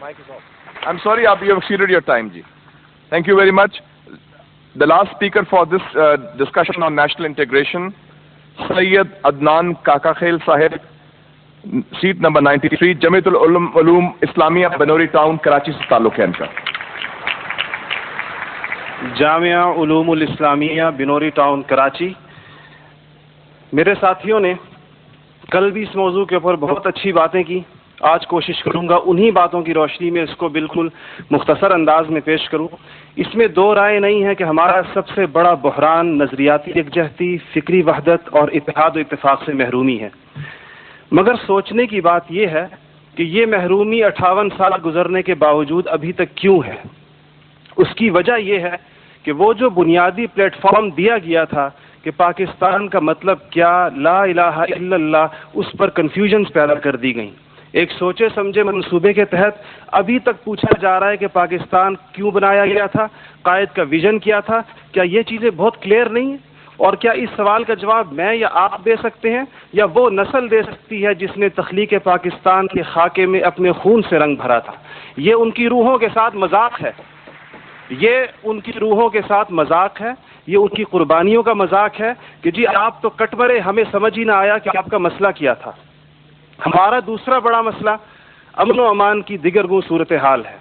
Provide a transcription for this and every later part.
mic is off. I'm sorry, you have exceeded your time, ji. Thank you very much. The last speaker for this discussion on national integration, Sayyid Adnan Kakakhel Sahib, seat number 93, Jamiatul Ulum Islamia, Banori Town, Karachi se ताल्लुक है इनका. Jamia उलूमुल Islamia Binori town Karachi. मेरे साथियों ने कल भी इस मौजू के ऊपर बहुत अच्छी बातें की. आज कोशिश करूंगा उन्हीं बातों की रोशनी में इसको बिल्कुल मुख्तसर अंदाज में पेश करूं. इसमें दो राय नहीं है कि हमारा सबसे बड़ा बहरान नज़रियाती यकजहती, फ़िक्री वहदत और इत्तेहाद व इत्तेफाक से महरूमी है. मगर सोचने की बात यह है कि ये महरूमी 58 साल गुजरने के बावजूद अभी तक क्यों है. उसकी वजह यह है कि वो जो बुनियादी प्लेटफॉर्म दिया गया था कि पाकिस्तान का मतलब क्या, ला इलाहा इल्लल्लाह, उस पर कन्फ्यूजन्स पैदा कर दी गई. एक सोचे समझे मंसूबे के तहत अभी तक पूछा जा रहा है कि पाकिस्तान क्यों बनाया गया था, कायद का विजन क्या था. क्या ये चीज़ें बहुत क्लियर नहीं है? और क्या इस सवाल का जवाब मैं या आप दे सकते हैं या वो नस्ल दे सकती है जिसने तख्लीक पाकिस्तान के खाके में अपने खून से रंग भरा था. ये उनकी रूहों के साथ मजाक है, ये उनकी रूहों के साथ मजाक है, ये उनकी कुर्बानियों का मजाक है कि जी आप तो कट मरे, हमें समझ ही ना आया कि आपका मसला क्या था. हमारा दूसरा बड़ा मसला अमन व अमान की दिगरगू सूरत हाल है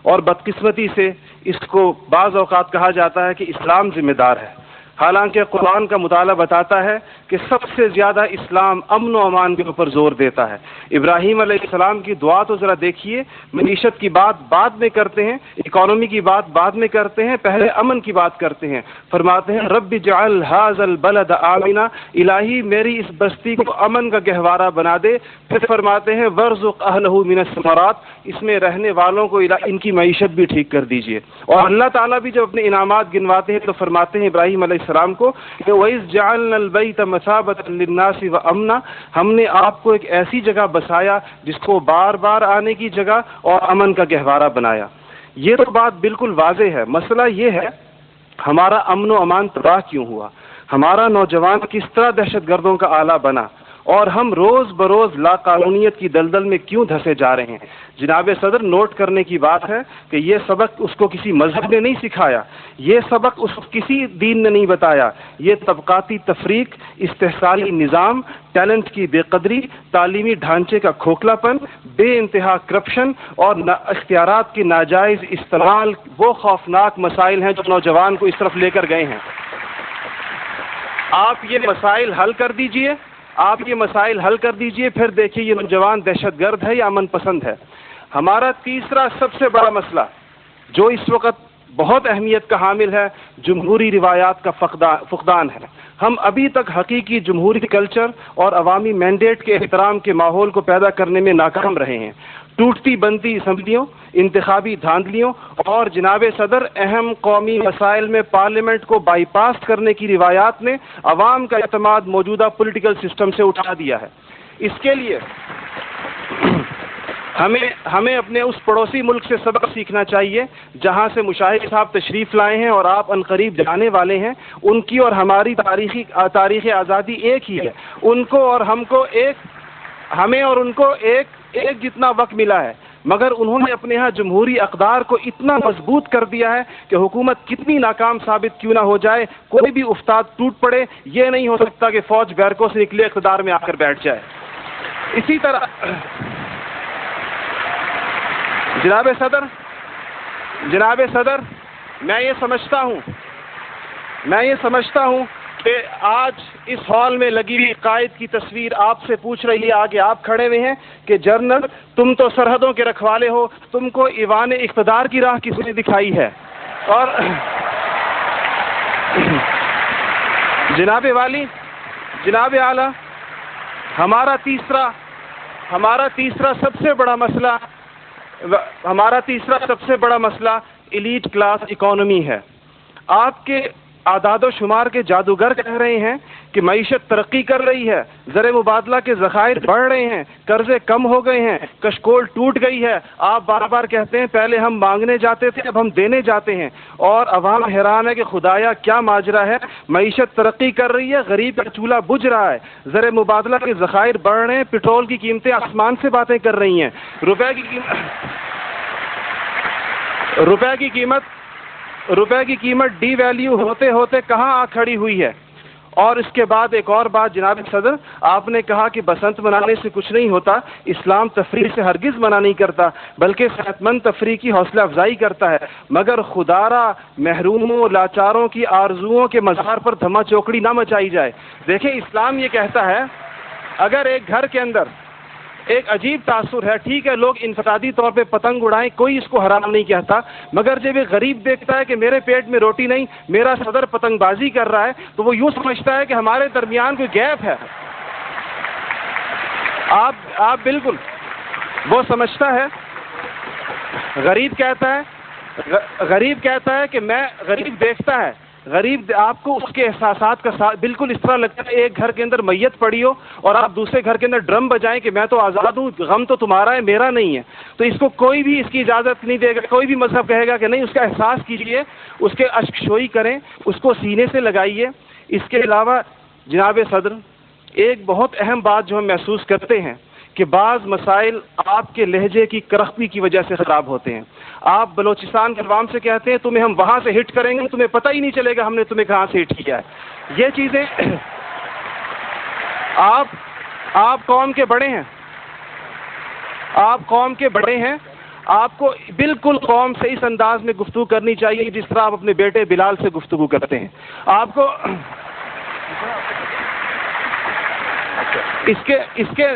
और बदकिस्मती से इसको बाज़ औक़ात कहा जाता है कि इस्लाम ज़िम्मेदार है. हालांकि कुरान का मुताला बताता है कि सबसे ज़्यादा इस्लाम अमन व अमान के ऊपर ज़ोर देता है. इब्राहीम अलैहिस्सलाम की दुआ तो ज़रा देखिए. मईशत की बात बाद में करते हैं, इकॉनमी की बात बाद में करते हैं, पहले अमन की बात करते हैं. फरमाते हैं रब्बि जअल हाज़ल बलद आमिना, इलाही मेरी इस बस्ती को अमन का गहवारा बना दे. फिर फरमाते हैं वर्ज़ुक़ अहलहु मिनस समरात, इसमें रहने वालों को इनकी मईशत भी ठीक कर दीजिए. और अल्लाह ताला भी जब अपने इनामात गिनवाते हैं तो फरमाते हैं इब्राहीम अलैहिस्सलाम को वइज़ जअलनल बैत मसाबतन लिन्नासि व अमना, हमने आपको एक ऐसी जगह बसाया जिसको बार बार आने की जगह और अमन का गहवारा बनाया. ये तो बात बिल्कुल वाज़ेह है. मसला ये है हमारा अमन व अमान तबाह क्यों हुआ, हमारा नौजवान किस तरह दहशतगर्दों का आला बना और हम रोज़ बरोज़ लाकानूनियत की दलदल में क्यों धंसे जा रहे हैं. जनाब सदर, नोट करने की बात है कि ये सबक उसको किसी मजहब ने नहीं सिखाया, ये सबक उसको किसी दीन ने नहीं बताया. ये तबकाती तफरीक, इस्तेहसाली निज़ाम, टैलेंट की बेकदरी, तालीमी ढांचे का खोखलापन, बेइंतहा करप्शन और इख्तियारात की नाजायज़ इस्तेमाल वो खौफनाक मसाइल हैं जो नौजवान को इस तरफ लेकर गए हैं. आप ये मसाइल हल कर दीजिए, आप ये मसाइल हल कर दीजिए, फिर देखिए ये नौजवान दहशतगर्द है या अमन पसंद है. हमारा तीसरा सबसे बड़ा मसला जो इस वक्त बहुत अहमियत का हामिल है, जमहूरी रिवायात का फुकदान है. हम अभी तक हकीकी जमहूरी कल्चर और अवामी मैंडेट के एहतराम के माहौल को पैदा करने में नाकाम रहे हैं. टूटती बनती असम्बलियों, इंतखाबी धांधलियों और जनाब सदर अहम कौमी मसाइल में पार्लियामेंट को बाईपास करने की रिवायात ने अवाम का एतमाद मौजूदा पॉलिटिकल सिस्टम से उठा दिया है. इसके लिए हमें अपने उस पड़ोसी मुल्क से सबक सीखना चाहिए जहां से मुशाहिद साहब तशरीफ़ लाए हैं और आप अनकरीब जाने वाले हैं. उनकी और हमारी तारीख़ आज़ादी एक ही है. उनको और हमको हमें और उनको एक जितना वक्त मिला है, मगर उन्होंने अपने यहाँ जमहूरी अक़दार को इतना मजबूत कर दिया है कि हुकूमत कितनी नाकाम साबित क्यों ना हो जाए, कोई भी उस्ताद टूट पड़े, ये नहीं हो सकता कि फ़ौज बैरकों से निकले इक़्तिदार में आकर बैठ जाए. इसी तरह जनाब सदर, मैं ये समझता हूँ कि आज इस हॉल में लगी हुई कायद की तस्वीर आपसे पूछ रही है, आगे आप खड़े हुए हैं कि जनरल तुम तो सरहदों के रखवाले हो, तुमको ईवान इक़्तिदार की राह किसने दिखाई है. और जनाब वाली, जनाब आला, हमारा तीसरा सबसे बड़ा मसला एलीट क्लास इकोनॉमी है. आपके आदाद शुमार के जादूगर कह रहे हैं कि मईशत तरक्की कर रही है, ज़र मुबादला के ज़खायर बढ़ रहे हैं, कर्जे कम हो गए हैं, कशकोल टूट गई है. आप बार बार कहते हैं पहले हम मांगने जाते थे, अब हम देने जाते हैं. और अवाम हैरान है कि खुदाया क्या माजरा है. मईशत तरक्की कर रही है, गरीब का चूल्हा बुझ रहा है, ज़र मुबादला के ज़खायर बढ़ रहे हैं, पेट्रोल की कीमतें आसमान से बातें कर रही हैं, रुपए की कीमत روپے کی قیمت ڈی ویلیو ہوتے ہوتے کہاں آ کھڑی ہوئی ہے. اور اس کے بعد ایک اور بات جناب صدر, آپ نے کہا کہ بسنت منانے سے کچھ نہیں ہوتا. اسلام تفریح سے ہرگز منع نہیں کرتا, بلکہ صحت مند تفریح کی حوصلہ افزائی کرتا ہے, مگر خدارا محروموں لاچاروں کی آرزوؤں کے مزار پر دھما چوکڑی نہ مچائی جائے. دیکھیں اسلام یہ کہتا ہے اگر ایک گھر کے اندر ایک عجیب تاثر ہے, ٹھیک ہے لوگ انفرادی طور پہ پتنگ اڑائیں, کوئی اس کو حرام نہیں کہتا, مگر جب ایک غریب دیکھتا ہے کہ میرے پیٹ میں روٹی نہیں, میرا صدر پتنگ بازی کر رہا ہے, تو وہ یوں سمجھتا ہے کہ ہمارے درمیان کوئی گیپ ہے. آپ بالکل وہ سمجھتا ہے, غریب کہتا ہے کہ میں, غریب دیکھتا ہے, غریب آپ کو اس کے احساسات کا بالکل اس طرح لگتا ہے ایک گھر کے اندر میت پڑی ہو اور آپ دوسرے گھر کے اندر ڈرم بجائیں کہ میں تو آزاد ہوں, غم تو تمہارا ہے میرا نہیں ہے. تو اس کو کوئی بھی اس کی اجازت نہیں دے گا, کوئی بھی مذہب کہے گا کہ نہیں, اس کا احساس کیجئے, اس کے اشک شوئی کریں, اس کو سینے سے لگائیے. اس کے علاوہ جناب صدر ایک بہت اہم بات جو ہم محسوس کرتے ہیں کہ بعض مسائل آپ کے لہجے کی کرختی کی وجہ سے خراب ہوتے ہیں. آپ بلوچستان کے عوام سے کہتے ہیں تمہیں ہم وہاں سے ہٹ کریں گے, تمہیں پتہ ہی نہیں چلے گا ہم نے تمہیں کہاں سے ہٹ کیا ہے. یہ چیزیں آپ قوم کے بڑے ہیں, آپ کو بالکل قوم سے اس انداز میں گفتگو کرنی چاہیے جس طرح آپ اپنے بیٹے بلال سے گفتگو کرتے ہیں. آپ کو اس کے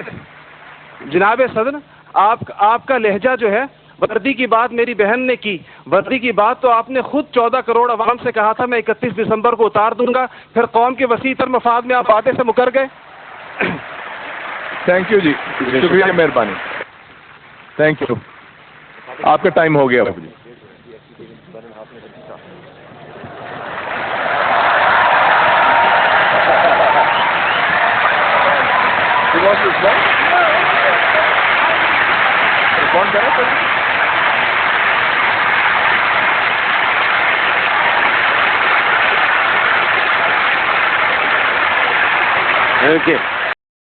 جناب صدر آپ کا لہجہ جو ہے, وردی کی بات میری بہن نے کی, وردی کی بات تو آپ نے خود 14 کروڑ عوام سے کہا تھا میں 31 دسمبر کو اتار دوں گا, پھر قوم کے وسیع تر مفاد میں آپ وعدے سے مکر گئے. تھینک یو جی, شکریہ, مہربانی, تھینک یو. آپ کا ٹائم ہو گیا جی. کون کرے اوکے